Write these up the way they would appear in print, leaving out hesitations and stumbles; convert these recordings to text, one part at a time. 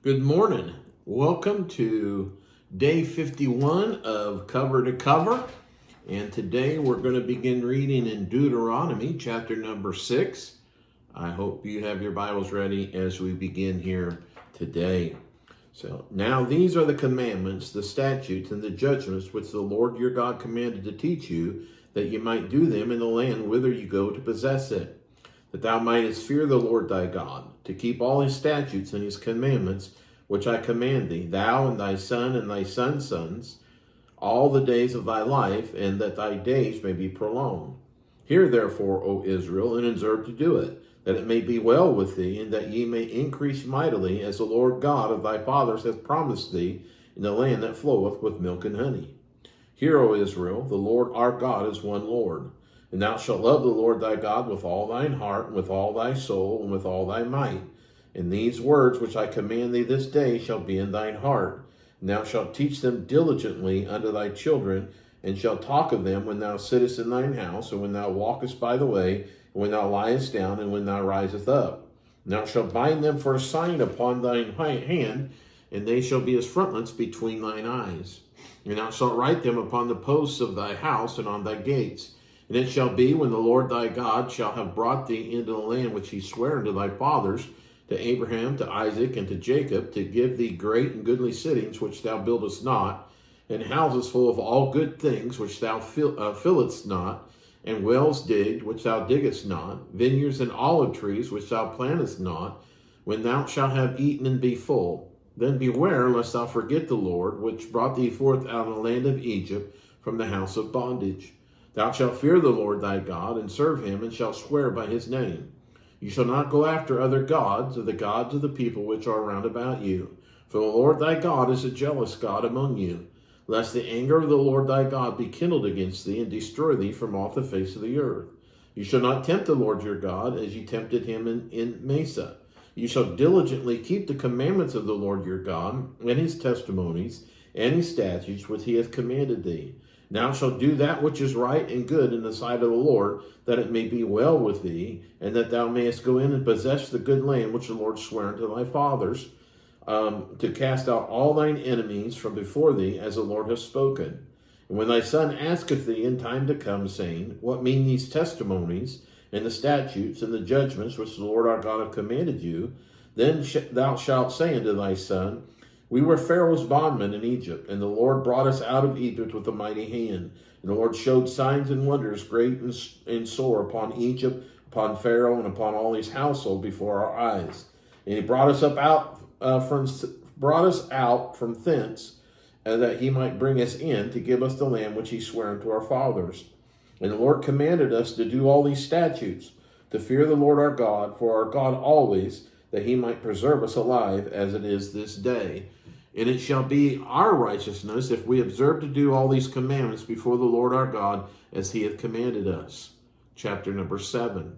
Good morning. Welcome to day 51 of Cover to Cover. And today we're going to begin reading in Deuteronomy chapter number 6. I hope you have your Bibles ready as we begin here today. So now these are the commandments, the statutes, and the judgments which the Lord your God commanded to teach you, that you might do them in the land whither you go to possess it. That thou mightest fear the Lord thy God, to keep all his statutes and his commandments, which I command thee, thou and thy son and thy son's sons, all the days of thy life, and that thy days may be prolonged. Hear therefore, O Israel, and observe to do it, that it may be well with thee, and that ye may increase mightily, as the Lord God of thy fathers hath promised thee, in the land that floweth with milk and honey. Hear, O Israel, the Lord our God is one Lord. And thou shalt love the Lord thy God with all thine heart, and with all thy soul, and with all thy might. And these words which I command thee this day shall be in thine heart. And thou shalt teach them diligently unto thy children, and shalt talk of them when thou sittest in thine house, and when thou walkest by the way, and when thou liest down, and when thou risest up. And thou shalt bind them for a sign upon thine hand, and they shall be as frontlets between thine eyes. And thou shalt write them upon the posts of thy house and on thy gates. And it shall be, when the Lord thy God shall have brought thee into the land which he sware unto thy fathers, to Abraham, to Isaac, and to Jacob, to give thee great and goodly cities which thou buildest not, and houses full of all good things which thou fillest not, and wells digged which thou diggest not, vineyards and olive trees which thou plantest not, when thou shalt have eaten and be full. Then beware lest thou forget the Lord, which brought thee forth out of the land of Egypt from the house of bondage. Thou shalt fear the Lord thy God, and serve him, and shalt swear by his name. You shall not go after other gods, or the gods of the people which are round about you. For the Lord thy God is a jealous God among you, lest the anger of the Lord thy God be kindled against thee, and destroy thee from off the face of the earth. You shall not tempt the Lord your God, as ye tempted him in Massa. You shall diligently keep the commandments of the Lord your God, and his testimonies, and his statutes, which he hath commanded thee. Thou shalt do that which is right and good in the sight of the Lord, that it may be well with thee, and that thou mayest go in and possess the good land which the Lord sware unto thy fathers, to cast out all thine enemies from before thee, as the Lord hath spoken. And when thy son asketh thee in time to come, saying, What mean these testimonies, and the statutes, and the judgments which the Lord our God hath commanded you? Then thou shalt say unto thy son, We were Pharaoh's bondmen in Egypt, and the Lord brought us out of Egypt with a mighty hand. And the Lord showed signs and wonders great and sore upon Egypt, upon Pharaoh, and upon all his household before our eyes. And he brought us out from thence, that he might bring us in to give us the land which he sware unto our fathers. And the Lord commanded us to do all these statutes, to fear the Lord our God, for our God always, that he might preserve us alive as it is this day. And it shall be our righteousness if we observe to do all these commandments before the Lord our God, as he hath commanded us. Chapter number 7.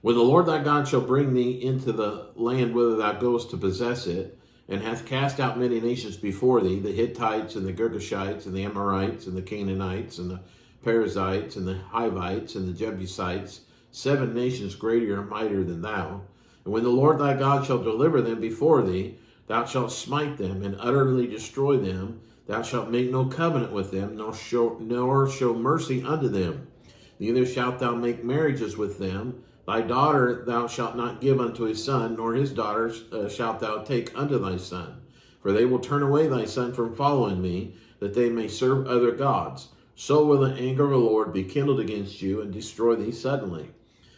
When the Lord thy God shall bring thee into the land whither thou goest to possess it, and hath cast out many nations before thee, the Hittites, and the Girgashites, and the Amorites, and the Canaanites, and the Perizzites, and the Hivites, and the Jebusites, 7 nations greater and mightier than thou. And when the Lord thy God shall deliver them before thee, thou shalt smite them, and utterly destroy them. Thou shalt make no covenant with them, nor show mercy unto them. Neither shalt thou make marriages with them. Thy daughter thou shalt not give unto his son, nor his daughters shalt thou take unto thy son. For they will turn away thy son from following me, that they may serve other gods. So will the anger of the Lord be kindled against you, and destroy thee suddenly.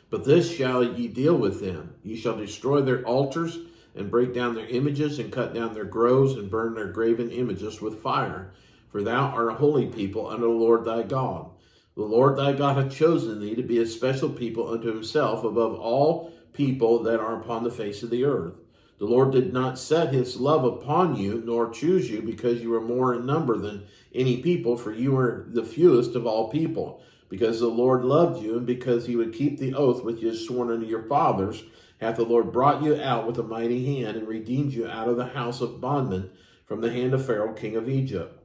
But this shall ye deal with them. Ye shall destroy their altars, and break down their images, and cut down their groves, and burn their graven images with fire. For thou art a holy people unto the Lord thy God. The Lord thy God hath chosen thee to be a special people unto himself above all people that are upon the face of the earth. The Lord did not set his love upon you, nor choose you, because you were more in number than any people, for you were the fewest of all people. Because the Lord loved you, and because he would keep the oath which he has sworn unto your fathers, hath the Lord brought you out with a mighty hand, and redeemed you out of the house of bondmen, from the hand of Pharaoh king of Egypt.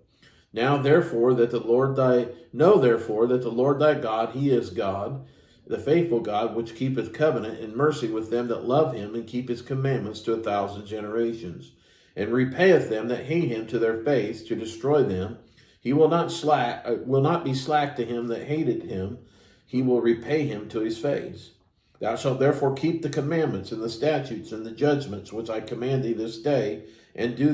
Know therefore that the Lord thy God, he is God, the faithful God, which keepeth covenant and mercy with them that love him and keep his commandments to 1,000 generations, and repayeth them that hate him to their face, to destroy them. He will not be slack to him that hated him. He will repay him to his face. Thou shalt therefore keep the commandments and the statutes and the judgments which I command thee this day, and do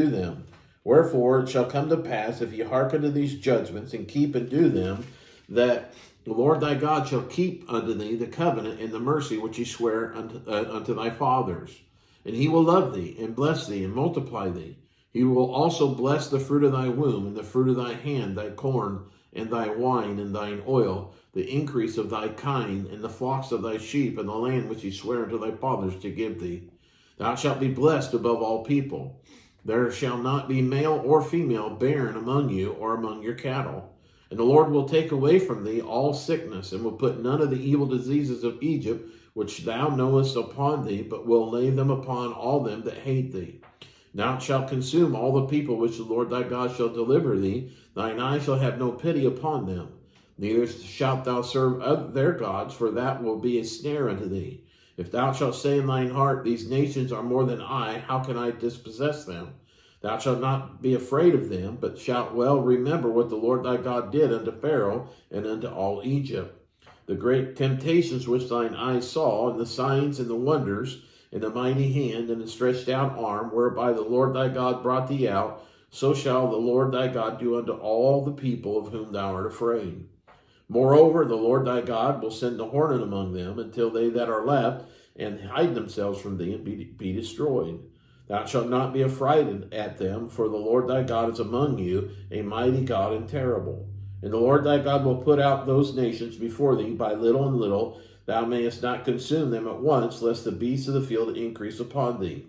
them. Wherefore it shall come to pass, if ye hearken to these judgments, and keep and do them, that the Lord thy God shall keep unto thee the covenant and the mercy which he sware unto thy fathers. And he will love thee, and bless thee, and multiply thee. He will also bless the fruit of thy womb, and the fruit of thy hand, thy corn, and thy wine, and thine oil, the increase of thy kind, and the flocks of thy sheep, and the land which he sware unto thy fathers to give thee. Thou shalt be blessed above all people. There shall not be male or female barren among you, or among your cattle. And the Lord will take away from thee all sickness, and will put none of the evil diseases of Egypt, which thou knowest, upon thee, but will lay them upon all them that hate thee. Thou shalt consume all the people which the Lord thy God shall deliver thee. Thine eye shall have no pity upon them. Neither shalt thou serve their gods, for that will be a snare unto thee. If thou shalt say in thine heart, These nations are more than I, how can I dispossess them? Thou shalt not be afraid of them, but shalt well remember what the Lord thy God did unto Pharaoh and unto all Egypt. The great temptations which thine eyes saw, and the signs and the wonders, and the mighty hand, and the stretched out arm, whereby the Lord thy God brought thee out, so shall the Lord thy God do unto all the people of whom thou art afraid. Moreover, the Lord thy God will send a hornet among them, until they that are left and hide themselves from thee and be destroyed. Thou shalt not be affrighted at them, for the Lord thy God is among you, a mighty God and terrible. And the Lord thy God will put out those nations before thee by little and little. Thou mayest not consume them at once, lest the beasts of the field increase upon thee.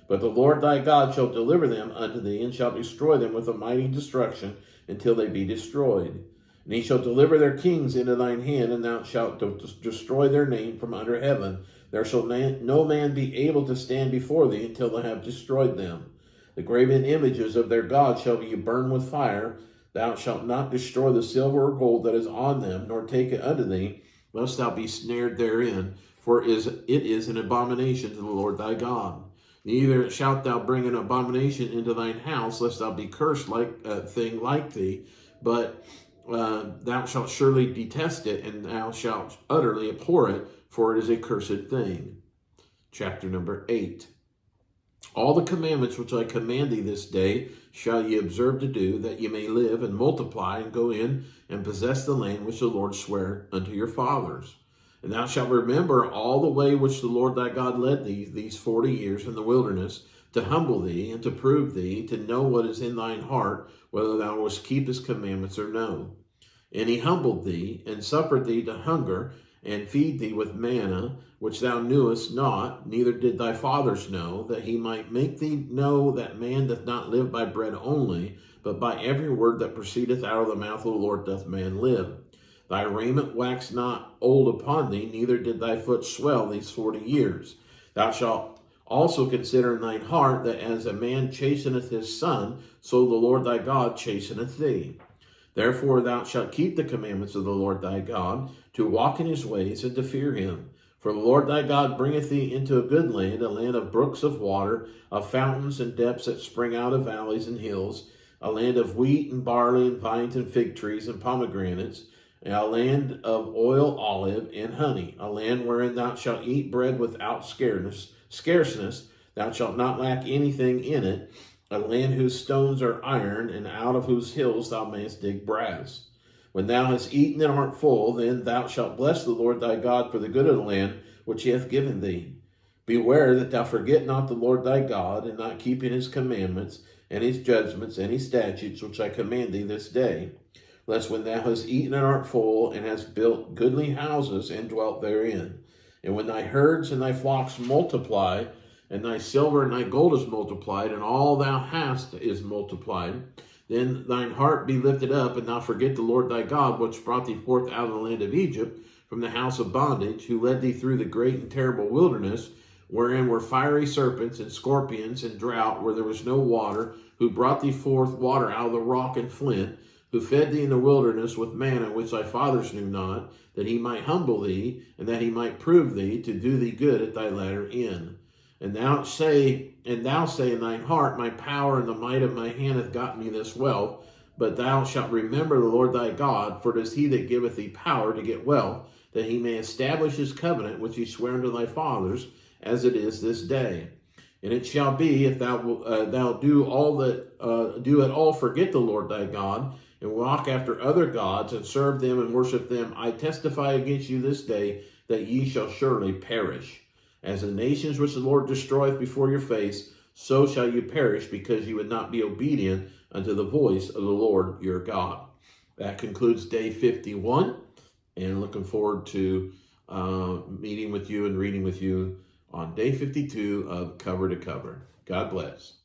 But the Lord thy God shall deliver them unto thee, and shall destroy them with a mighty destruction, until they be destroyed. And he shall deliver their kings into thine hand, and thou shalt destroy their name from under heaven. There shall no man be able to stand before thee until thou have destroyed them. The graven images of their gods shall be burned with fire. Thou shalt not destroy the silver or gold that is on them, nor take it unto thee, lest thou be snared therein, for it is an abomination to the Lord thy God. Neither shalt thou bring an abomination into thine house, lest thou be cursed like a thing like thee, but thou shalt surely detest it, and thou shalt utterly abhor it, for it is a cursed thing. Chapter number 8. All the commandments which I command thee this day shall ye observe to do, that ye may live and multiply, and go in and possess the land which the Lord sware unto your fathers. And thou shalt remember all the way which the Lord thy God led thee these 40 years in the wilderness, to humble thee, and to prove thee, to know what is in thine heart, whether thou wouldst keep his commandments or no. And he humbled thee, and suffered thee to hunger, and feed thee with manna, which thou knewest not, neither did thy fathers know, that he might make thee know that man doth not live by bread only, but by every word that proceedeth out of the mouth of the Lord doth man live. Thy raiment waxed not old upon thee, neither did thy foot swell these 40 years. Thou shalt also consider in thine heart, that as a man chasteneth his son, so the Lord thy God chasteneth thee. Therefore thou shalt keep the commandments of the Lord thy God, to walk in his ways, and to fear him. For the Lord thy God bringeth thee into a good land, a land of brooks of water, of fountains and depths that spring out of valleys and hills, a land of wheat and barley and vines and fig trees and pomegranates, a land of oil, olive, and honey, a land wherein thou shalt eat bread without scarceness, thou shalt not lack anything in it, a land whose stones are iron, and out of whose hills thou mayest dig brass. When thou hast eaten and art full, then thou shalt bless the Lord thy God for the good of the land which he hath given thee. Beware that thou forget not the Lord thy God, in not keeping his commandments, and his judgments, and his statutes, which I command thee this day, lest when thou hast eaten and art full, and hast built goodly houses, and dwelt therein, and when thy herds and thy flocks multiply, and thy silver and thy gold is multiplied, and all thou hast is multiplied, then thine heart be lifted up, and thou forget the Lord thy God, which brought thee forth out of the land of Egypt, from the house of bondage, who led thee through the great and terrible wilderness, wherein were fiery serpents and scorpions and drought, where there was no water, who brought thee forth water out of the rock and flint, who fed thee in the wilderness with manna which thy fathers knew not, that he might humble thee, and that he might prove thee, to do thee good at thy latter end. And thou say in thine heart, my power and the might of my hand hath gotten me this wealth. But thou shalt remember the Lord thy God, for it is he that giveth thee power to get wealth, that he may establish his covenant which he sware unto thy fathers, as it is this day. And it shall be, if thou do at all forget the Lord thy God, and walk after other gods, and serve them and worship them, I testify against you this day, that ye shall surely perish. As the nations which the Lord destroyeth before your face, so shall you perish, because you would not be obedient unto the voice of the Lord your God. That concludes day 51, and looking forward to meeting with you and reading with you on day 52 of Cover to Cover. God bless.